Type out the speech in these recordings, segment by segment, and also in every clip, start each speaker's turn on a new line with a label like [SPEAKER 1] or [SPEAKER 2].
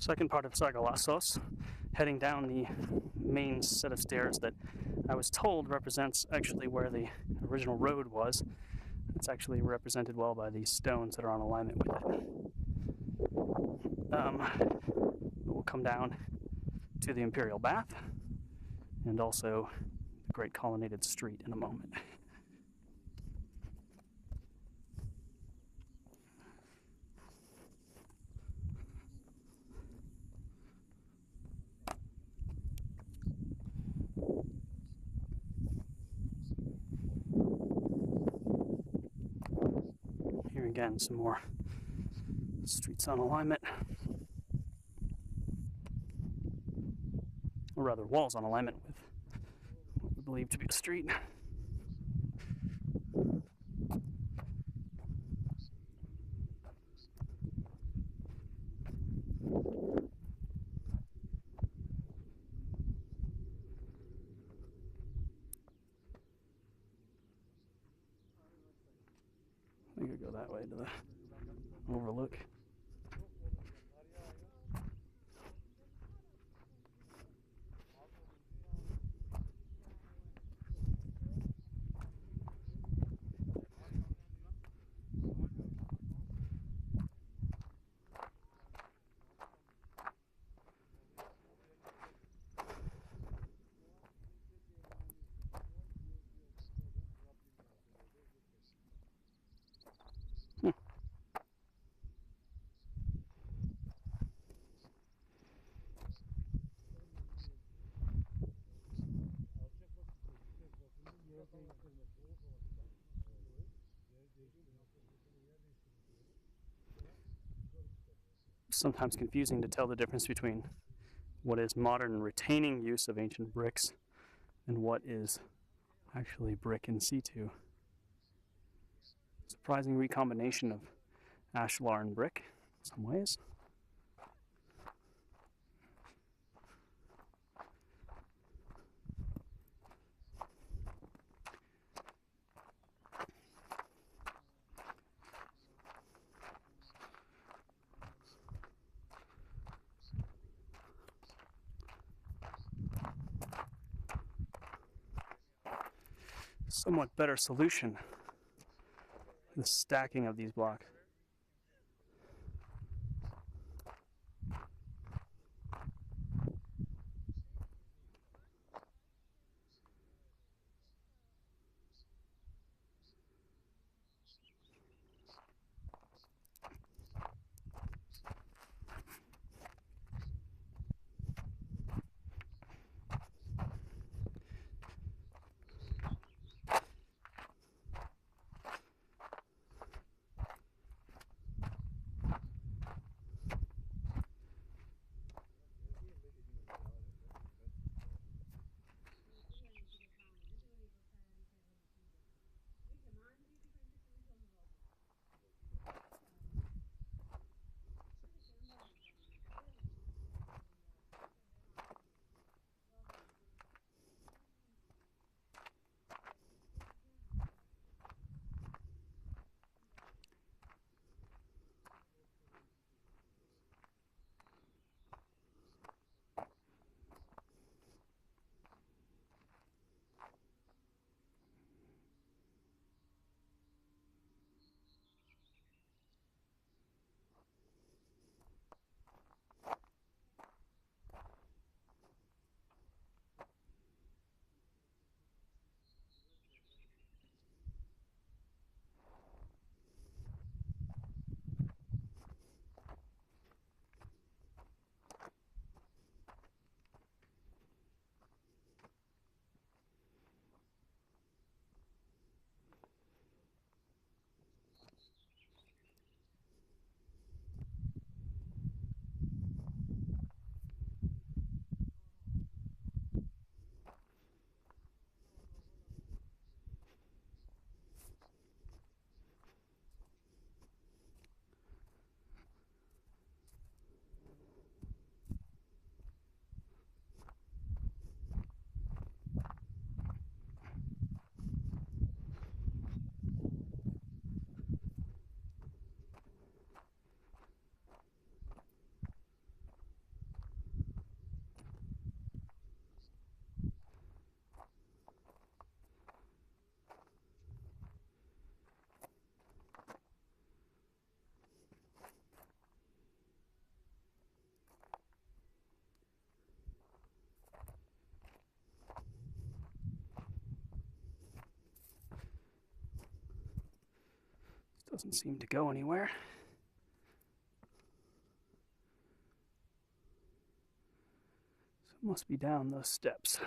[SPEAKER 1] Second part of Sagalossos, heading down the main set of stairs that I was told represents actually where the original road was. It's actually represented well by these stones that are on alignment with it. We'll come down to the Imperial Bath and also the Great Colonnaded Street in a moment. Here again, some more streets on alignment. Or rather, walls on alignment with what we believe to be a street. I could go that way to the overlook. Sometimes confusing to tell the difference between what is modern retaining use of ancient bricks and what is actually brick in situ. Surprising recombination of ashlar and brick in some ways. Somewhat better solution, the stacking of these blocks. Doesn't seem to go anywhere. So it must be down those steps.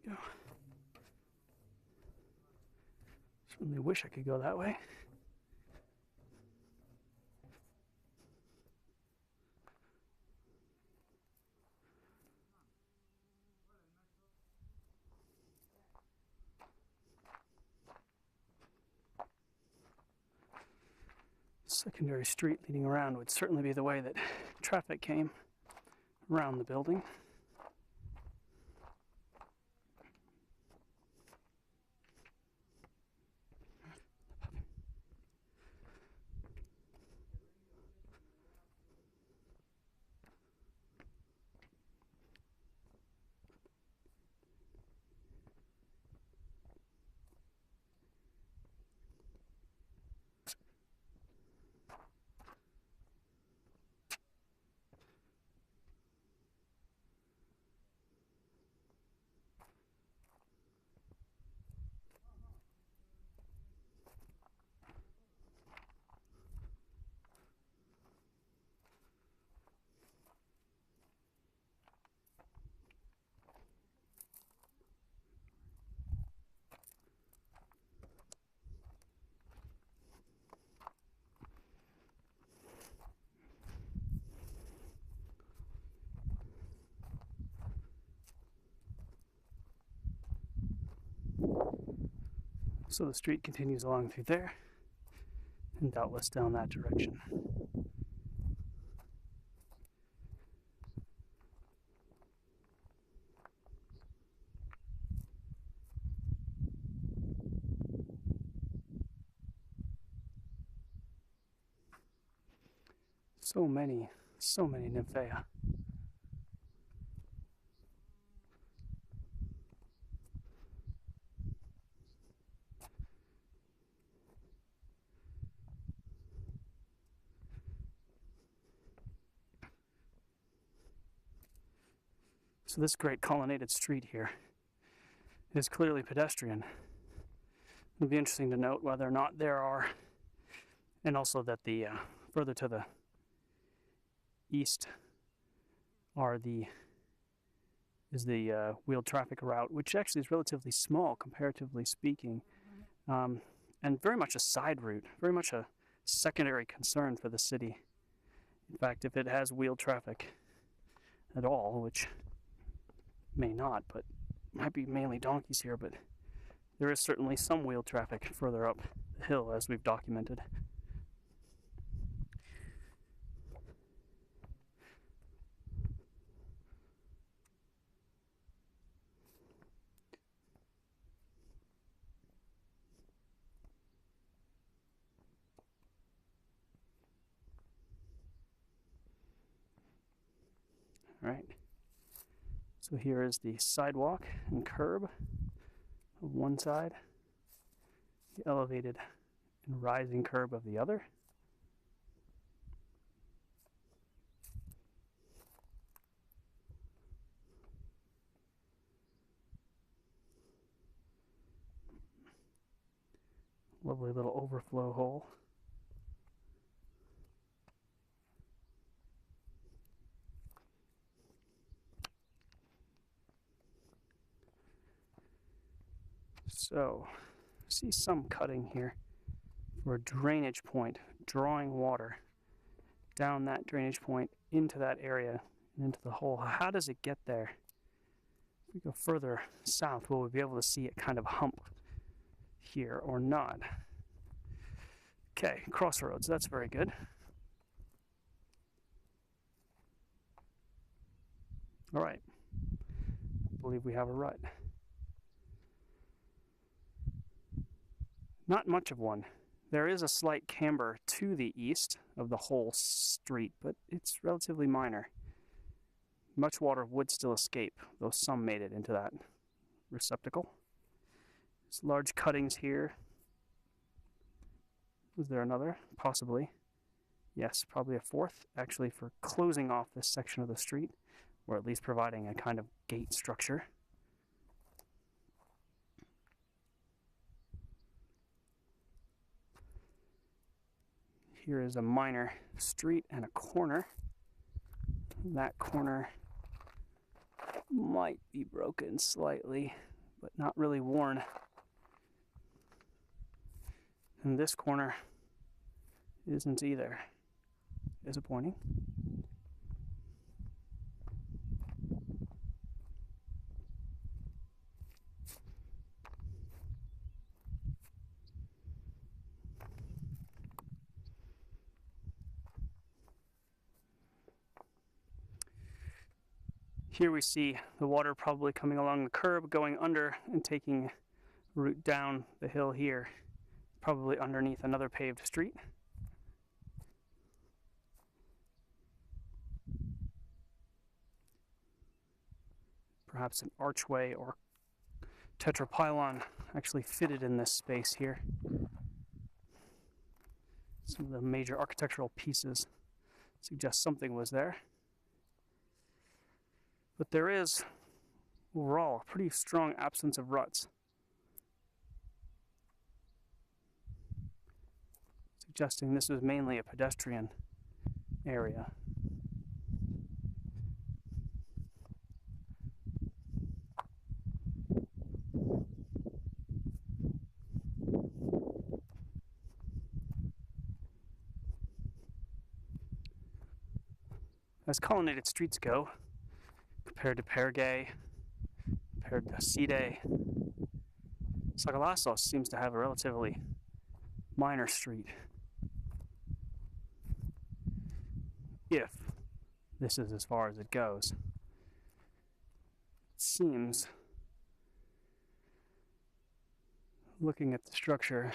[SPEAKER 1] Go. Certainly wish I could go that way. Secondary street leading around would certainly be the way that traffic came around the building. So the street continues along through there and doubtless down that direction. So many nymphea. So this great colonnaded street here is clearly pedestrian. It'll be interesting to note whether or not there are, and also that the further to the east is the wheeled traffic route, which actually is relatively small comparatively speaking, and very much a side route, very much a secondary concern for the city. In fact, if it has wheeled traffic at all, which may not, but might be mainly donkeys here, but there is certainly some wheeled traffic further up the hill, as we've documented. All right. So here is the sidewalk and curb of one side, the elevated and rising curb of the other. Lovely little overflow hole. So, see some cutting here for a drainage point, drawing water down that drainage point into that area and into the hole. How does it get there? If we go further south, will we be able to see it kind of hump here or not? Okay, crossroads, that's very good. All right, I believe we have a rut. Not much of one. There is a slight camber to the east of the whole street, but it's relatively minor. Much water would still escape, though some made it into that receptacle. There's large cuttings here. Was there another? Possibly. Yes, probably a fourth, actually, for closing off this section of the street, or at least providing a kind of gate structure. Here is a minor street and a corner. That corner might be broken slightly, but not really worn. And this corner isn't either. Disappointing. Here we see the water probably coming along the curb, going under and taking a route down the hill here, probably underneath another paved street. Perhaps an archway or tetrapylon actually fitted in this space here. Some of the major architectural pieces suggest something was there. But there is, overall, a pretty strong absence of ruts, suggesting this was mainly a pedestrian area. As colonnaded streets go, compared to Pergay, compared to Side, Sagalossos seems to have a relatively minor street. If this is as far as it goes. It seems, looking at the structure,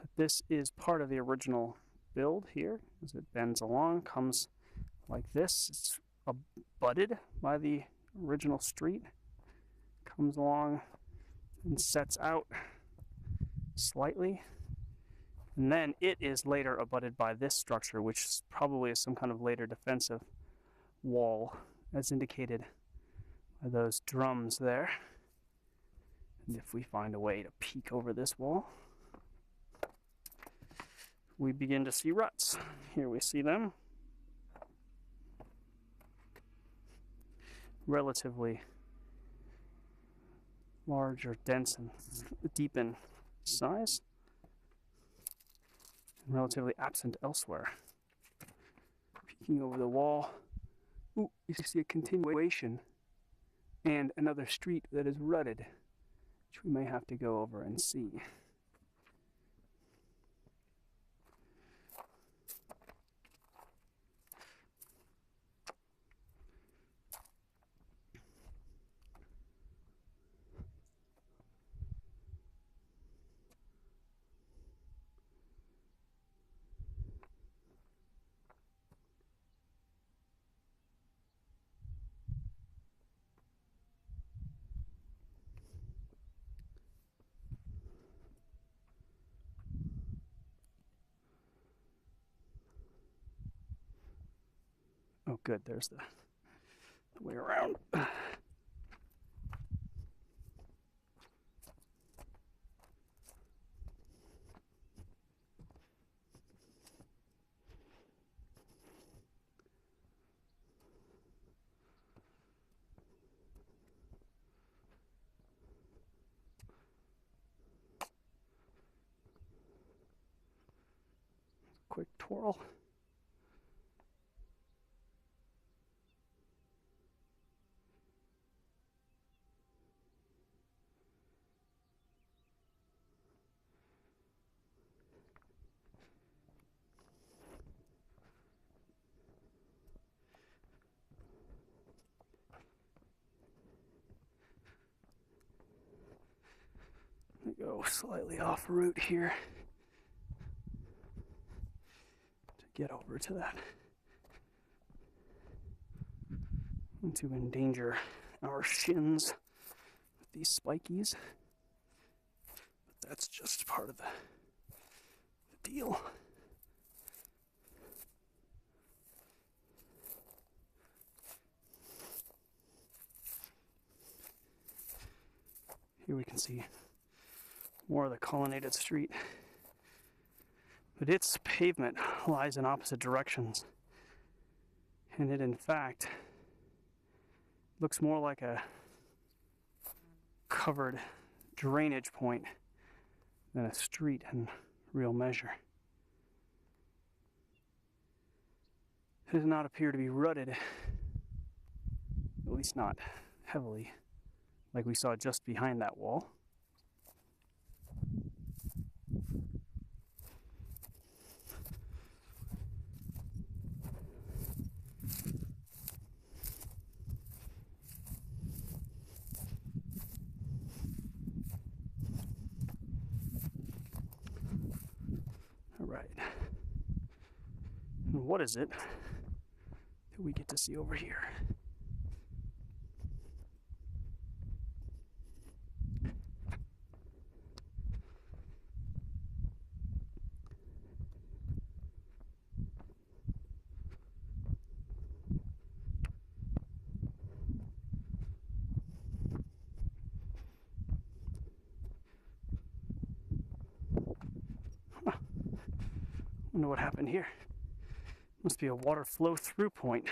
[SPEAKER 1] that this is part of the original build here, as it bends along, comes like this. It's abutted by the original street, comes along and sets out slightly, and then it is later abutted by this structure, which probably is some kind of later defensive wall, as indicated by those drums there. And if we find a way to peek over this wall, we begin to see ruts. Here we see them. Relatively large or dense and deep in size, and relatively absent elsewhere. Peeking over the wall, ooh, you see a continuation and another street that is rutted, which we may have to go over and see. Oh, good, there's the way around. quick twirl. Go slightly off route here to get over to that, and to endanger our shins with these spikies. But that's just part of the deal. Here we can see more of the colonnaded street, but its pavement lies in opposite directions, and it in fact looks more like a covered drainage point than a street in real measure. It does not appear to be rutted, at least not heavily, like we saw just behind that wall. Alright, and what is it that we get to see over here? Wonder what happened here. Must be a water flow through point.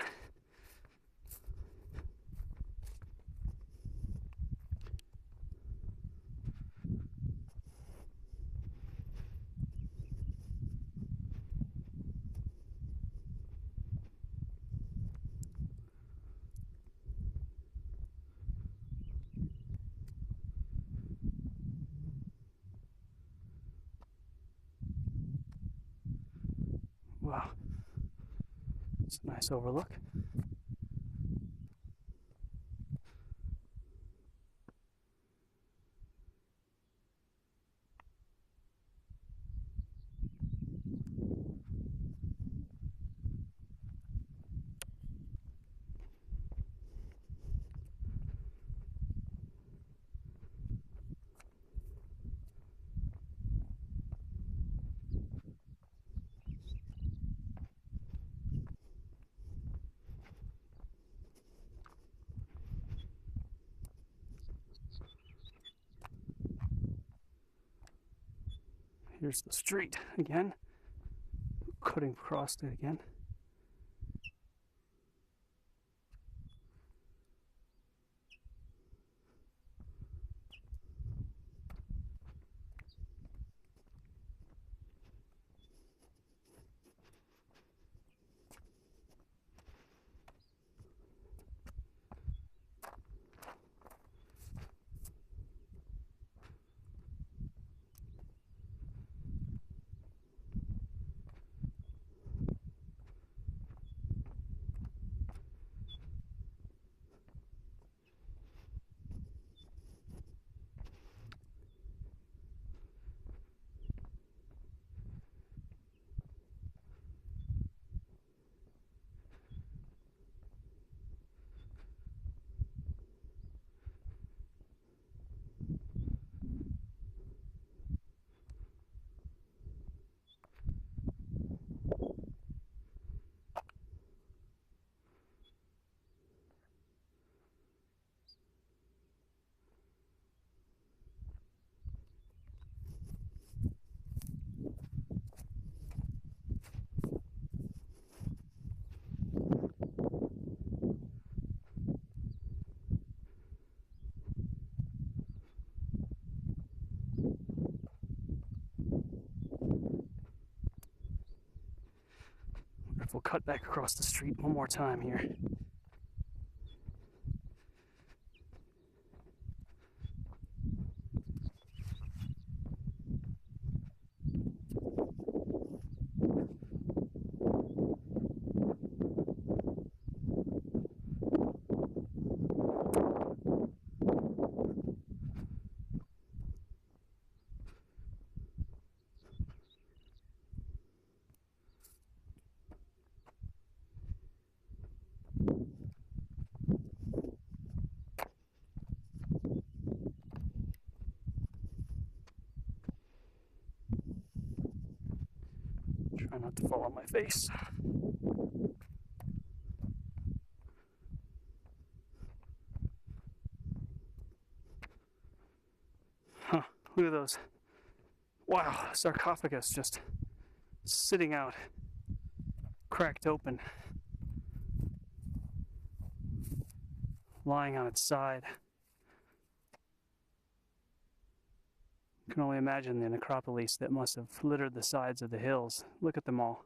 [SPEAKER 1] Wow, it's a nice overlook. Here's the street again, cutting across it again. we'll cut back across the street one more time here. Try not to fall on my face. Huh, look at those. Wow, sarcophagus just sitting out, cracked open, lying on its side. You can only imagine the necropolis that must have littered the sides of the hills. Look at them all.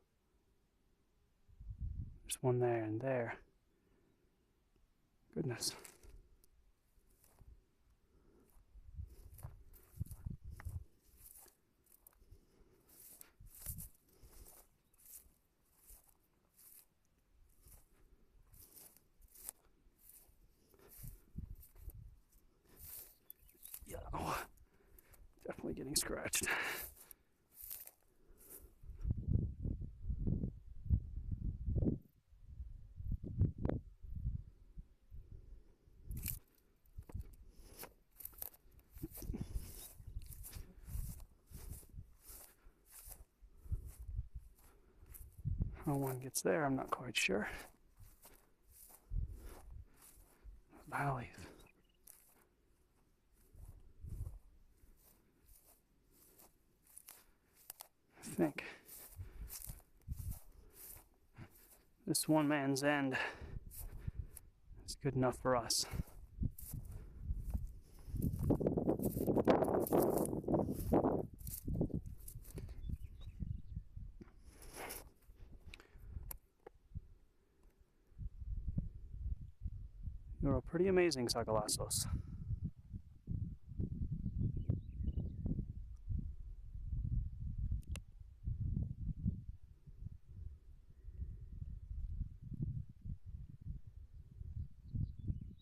[SPEAKER 1] There's one there and there. Goodness. Yeah, oh, definitely getting scratched. How one gets there, I'm not quite sure. Valleys. I think this one man's end is good enough for us. You're pretty amazing, Sagalossos.